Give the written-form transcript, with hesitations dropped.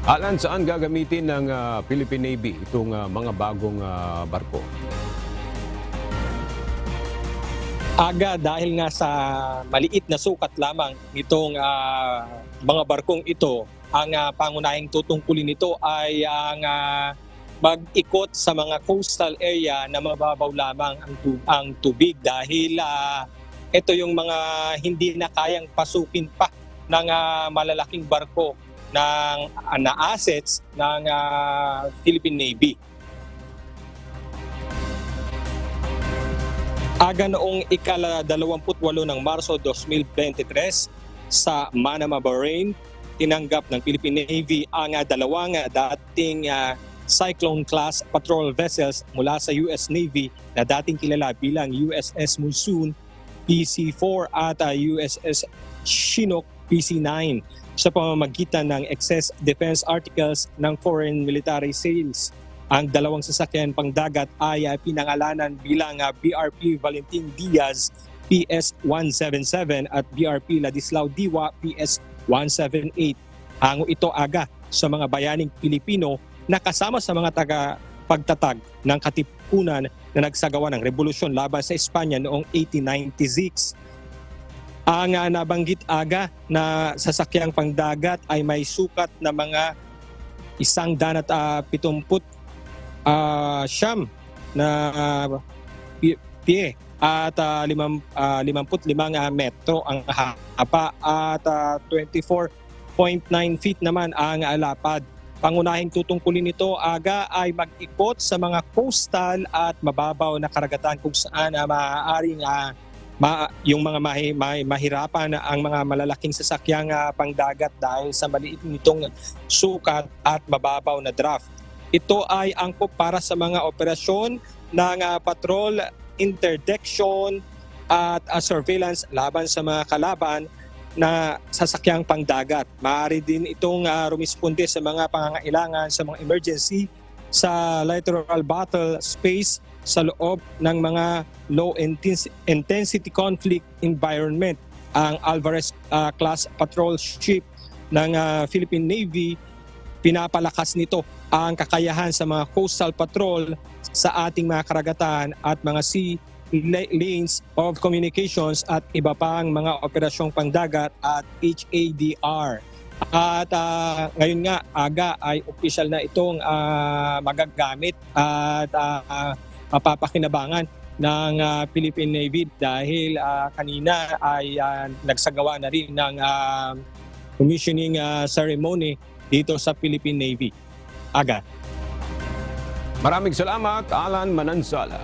Alan, saan gagamitin ng Philippine Navy itong mga bagong barko? Aga dahil nga sa maliit na sukat lamang nitong mga barkong ito, ang pangunahing tutungkulin nito ay ang mag-ikot sa mga coastal area na mababaw lamang ang tubig dahil ito yung mga hindi na kayang pasukin pa ng malalaking barko na assets ng Philippine Navy. Aga noong ika-28 ng Marso 2023 sa Manama, Bahrain, tinanggap ng Philippine Navy ang dalawang dating Cyclone-class patrol vessels mula sa US Navy na dating kilala bilang USS Monsoon PC-4 at USS Chinook PC-9 sa pamamagitan ng excess defense articles ng foreign military sales. Ang dalawang sasakyan pangdagat ay pinangalanan bilang BRP Valentin Diaz PS-177 at BRP Ladislao Diwa PS-178. Hango ito aga sa mga bayaning Pilipino na kasama sa mga taga-pagtatag ng katipunan na nagsagawa ng revolusyon laban sa Espanya noong 1896. Ang nabanggit aga na sasakyang pangdagat ay may sukat na mga 170 siyam na pie at 55 metro ang haba at 24.9 feet naman ang lapad. Pangunahing tutungkulin nito aga ay mag-ikot sa mga coastal at mababaw na karagatan kung saan maaaring yung mga mahirapan ang mga malalaking sasakyang pangdagat dahil sa maliit nitong sukat at mababaw na draft. Ito ay angkop para sa mga operasyon ng patrol, interdiction at surveillance laban sa mga kalaban na sasakyang pangdagat. Maaari din itong rumisponde sa mga pangangailangan sa mga emergency sa littoral battle space sa loob ng mga low intensity conflict environment. Ang Alvarez class patrol ship ng Philippine Navy, pinapalakas nito ang kakayahan sa mga coastal patrol sa ating mga karagatan at mga sea lanes of communications at iba pang mga operasyong pangdagat at HADR. At ngayon nga, aga ay opisyal na itong magagamit at mapapakinabangan ng Philippine Navy dahil kanina ay nagsagawa na rin ng commissioning ceremony dito sa Philippine Navy. Aga. Maraming salamat, Alan Manansala.